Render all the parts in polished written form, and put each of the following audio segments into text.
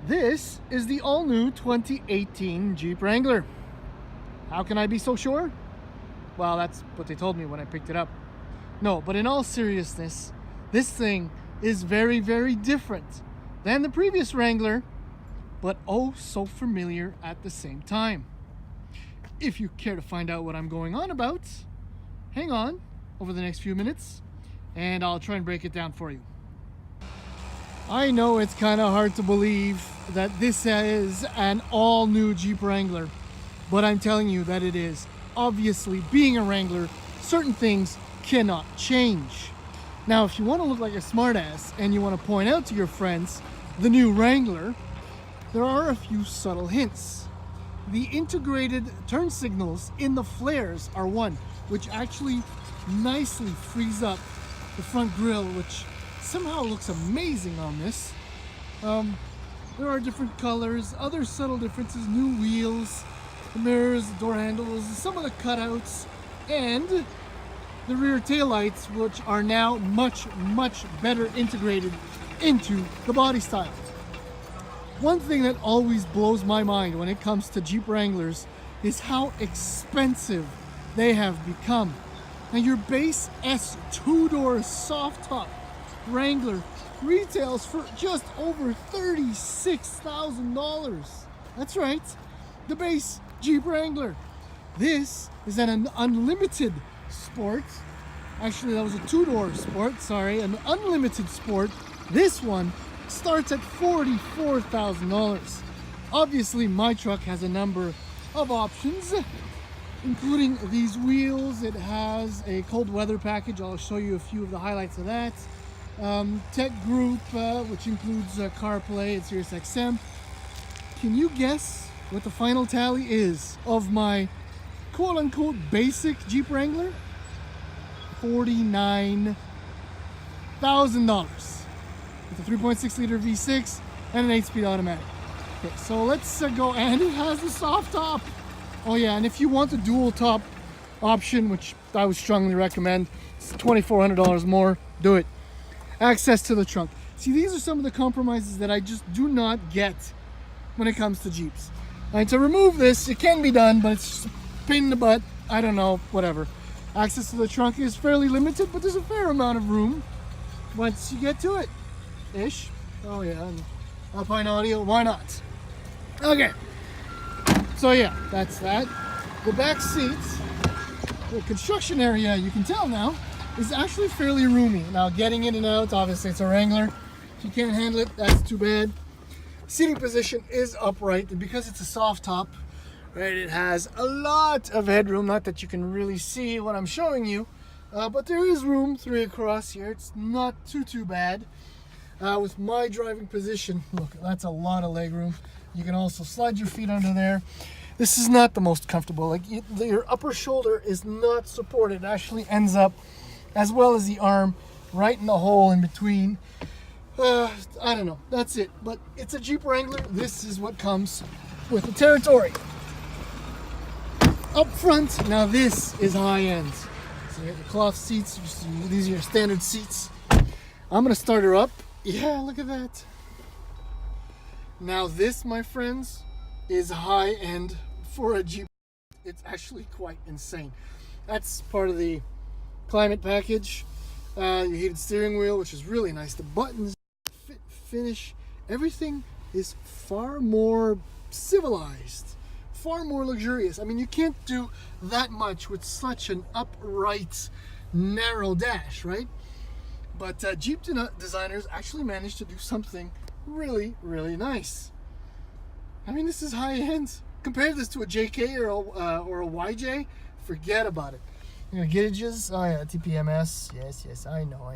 This is the all-new 2018 Jeep Wrangler. How can I be so sure? Well, that's what they told me when I picked it up. No, but in all seriousness, this thing is very, very different than the previous Wrangler, but oh so familiar at the same time. If you care to find out what I'm going on about, hang on over the next few minutes and I'll try and break it down for you. I know it's kind of hard to believe that this is an all-new Jeep Wrangler, but I'm telling you that it is. Obviously, being a Wrangler, certain things cannot change. Now, if you want to look like a smartass and you want to point out to your friends the new Wrangler, there are a few subtle hints. The integrated turn signals in the flares are one, which actually nicely frees up the front grille, which somehow looks amazing on this. There are different colors, other subtle differences, new wheels, the mirrors, the door handles, some of the cutouts, and the rear taillights, which are now much better integrated into the body style. One thing that always blows my mind when it comes to Jeep Wranglers is how expensive they have become. Now, your base S two-door soft top Wrangler retails for just over $36,000. That's right, the base Jeep Wrangler. This is an unlimited sport. Actually, that was a two-door sport, sorry, an unlimited sport. This one starts at $44,000. Obviously, my truck has a number of options, including these wheels. It has a cold weather package. I'll show you a few of the highlights of that. Tech group, which includes CarPlay and Sirius XM. Can you guess what the final tally is of my quote-unquote basic Jeep Wrangler? $49,000 with a 3.6 liter V6 and an 8-speed automatic. Okay, so let's go, and it has a soft top. Oh yeah, and if you want the dual top option, which I would strongly recommend, it's $2,400 more, do it. Access to the trunk. See, these are some of the compromises that I just do not get when it comes to Jeeps. And to remove this, it can be done, but it's just a pain in the butt. I don't know, whatever. Access to the trunk is fairly limited, but there's a fair amount of room once you get to it. Ish. Oh yeah, and Alpine audio, why not? Okay. So yeah, that's that. The back seats, the construction area, you can tell now, is actually fairly roomy. Now, getting in and out, obviously it's a Wrangler. If you can't handle it, that's too bad. Seating position is upright, and because it's a soft top, right, it has a lot of headroom. Not that you can really see what I'm showing you, but there is room 3 across here. It's not too bad. With my driving position, look, that's a lot of leg room. You can also slide your feet under there. This is not the most comfortable. Like, your upper shoulder is not supported. It actually ends up, as well as the arm, right in the hole in between. I don't know, that's it. But it's a Jeep Wrangler. This is what comes with the territory. Up front, now this is high end. So you get your cloth seats. These are your standard seats. I'm gonna start her up. Yeah, look at that. Now this, my friends, is high end for a Jeep. It's actually quite insane. That's part of the climate package. Your heated steering wheel, which is really nice. The buttons, fit, finish, everything is far more civilized, far more luxurious. I mean, you can't do that much with such an upright, narrow dash, right? But Jeep designers actually managed to do something really nice. I mean, this is high end. Compare this to a JK or a YJ, forget about it. You know, gauges, oh yeah, TPMS, yes, I know.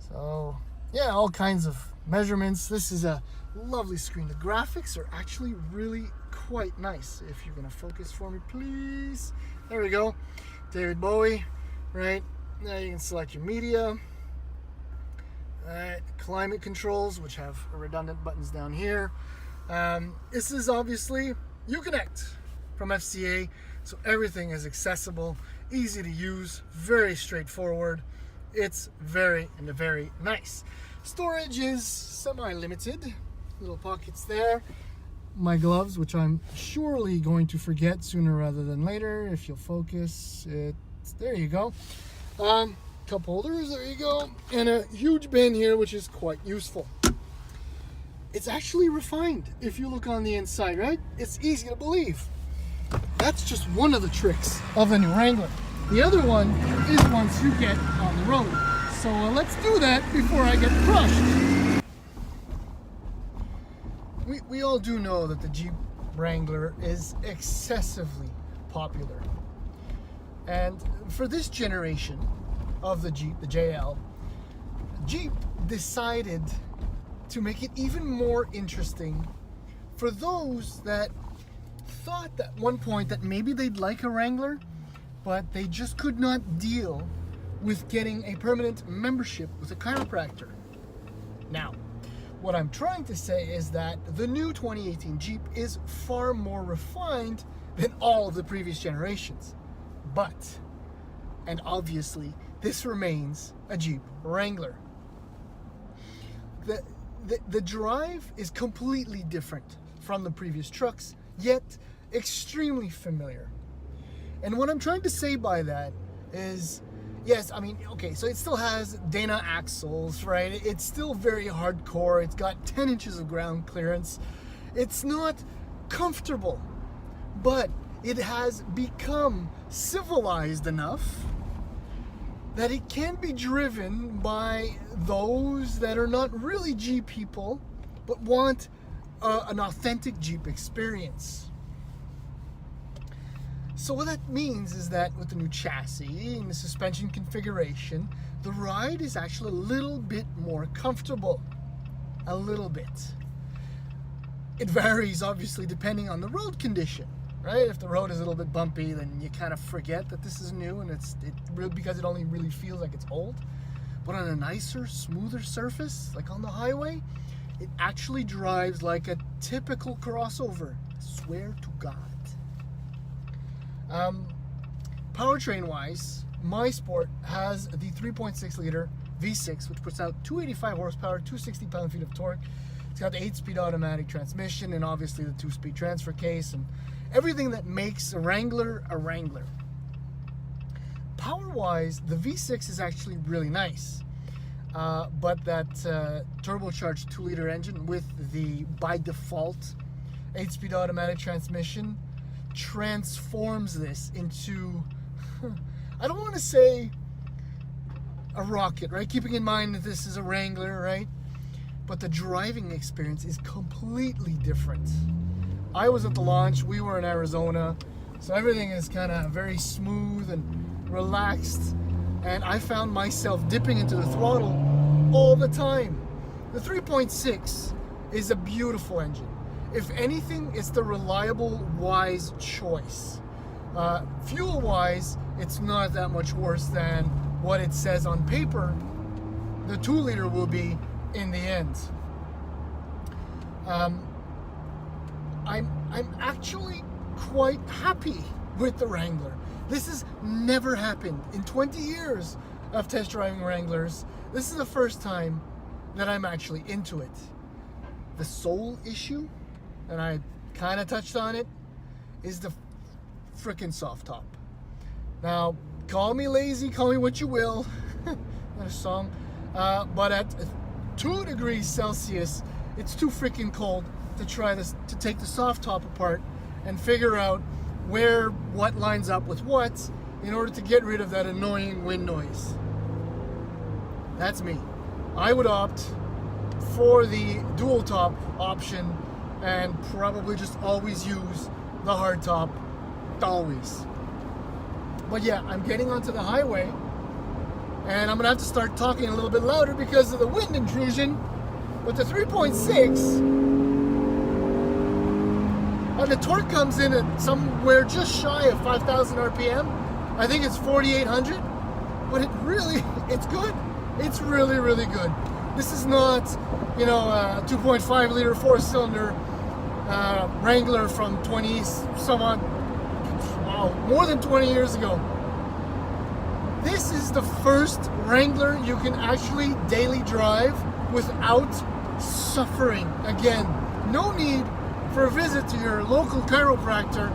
So, yeah, all kinds of measurements. This is a lovely screen. The graphics are actually really quite nice. If you're gonna focus for me, please. There we go. David Bowie, right? Now you can select your media. Climate controls, which have redundant buttons down here. This is obviously Uconnect from FCA, so everything is accessible, easy to use, very straightforward. It's very nice. Storage is semi-limited. little pockets there. My gloves, which I'm surely going to forget sooner rather than later. If you'll focus, there you go. Cup holders, there you go. And a huge bin here, which is quite useful. It's actually refined if you look on the inside, right? It's easy to believe. That's just one of the tricks of the new Wrangler. The other one is once you get on the road. So let's do that before I get crushed. We all do know that the Jeep Wrangler is excessively popular. And for this generation of the Jeep, the JL, Jeep decided to make it even more interesting for those that thought at one point that maybe they'd like a Wrangler, but they just could not deal with getting a permanent membership with a chiropractor. Now, what I'm trying to say is that the new 2018 Jeep is far more refined than all of the previous generations. But, and obviously, this remains a Jeep Wrangler. The drive is completely different from the previous trucks, yet extremely familiar. And what I'm trying to say by that is, yes, I mean, okay, so it still has Dana axles, right? It's still very hardcore. It's got 10 inches of ground clearance. It's not comfortable, but it has become civilized enough that it can be driven by those that are not really Jeep people, but want an authentic Jeep experience. So what that means is that with the new chassis and the suspension configuration, the ride is actually a little bit more comfortable. A little bit. It varies, obviously, depending on the road condition, right? If the road is a little bit bumpy, then you kind of forget that this is new, and because it only really feels like it's old. But on a nicer, smoother surface, like on the highway, it actually drives like a typical crossover. I swear to God. Powertrain wise, my Sport has the 3.6 liter V6, which puts out 285 horsepower, 260 pound-feet of torque. It's got the 8-speed automatic transmission and obviously the 2-speed transfer case and everything that makes a Wrangler a Wrangler. Power wise, the V6 is actually really nice, but that turbocharged 2-liter engine with the by default 8-speed automatic transmission transforms this into, I don't want to say a rocket, right? Keeping in mind that this is a Wrangler, right? But the driving experience is completely different. I was at the launch, we were in Arizona, so everything is kind of very smooth and relaxed, and I found myself dipping into the throttle all the time. The 3.6 is a beautiful engine. If anything, it's the reliable, wise choice. Fuel-wise, it's not that much worse than what it says on paper the 2-liter will be in the end. I'm actually quite happy with the Wrangler. This has never happened. In 20 years of test driving Wranglers, this is the first time that I'm actually into it. The sole issue, and I kind of touched on it, is the frickin' soft top. Now, call me lazy, call me what you will, not a song, but at 2 degrees Celsius, it's too freaking cold to try this, to take the soft top apart and figure out what lines up with what in order to get rid of that annoying wind noise. That's me. I would opt for the dual top option and probably just always use the hard top, always. But yeah, I'm getting onto the highway and I'm gonna have to start talking a little bit louder because of the wind intrusion. But the 3.6, the torque comes in at somewhere just shy of 5,000 RPM. I think it's 4,800, but it's good. It's really, really good. This is not, a 2.5 liter 4-cylinder Wrangler from 20 some odd, more than 20 years ago. This is the first Wrangler you can actually daily drive without suffering again. No need for a visit to your local chiropractor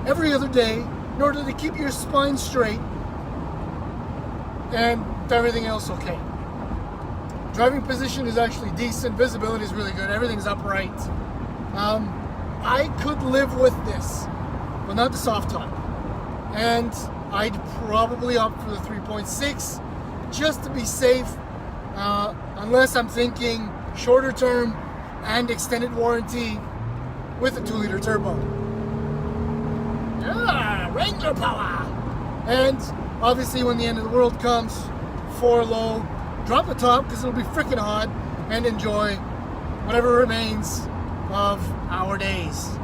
every other day in order to keep your spine straight and everything else okay. Driving position is actually decent. Visibility is really good. Everything's upright. I could live with this, but not the soft top. And I'd probably opt for the 3.6 just to be safe, unless I'm thinking shorter term and extended warranty with a 2-liter turbo. Yeah, Wrangler power! And obviously when the end of the world comes, 4 low, drop the top because it'll be freaking hot, and enjoy whatever remains of our days.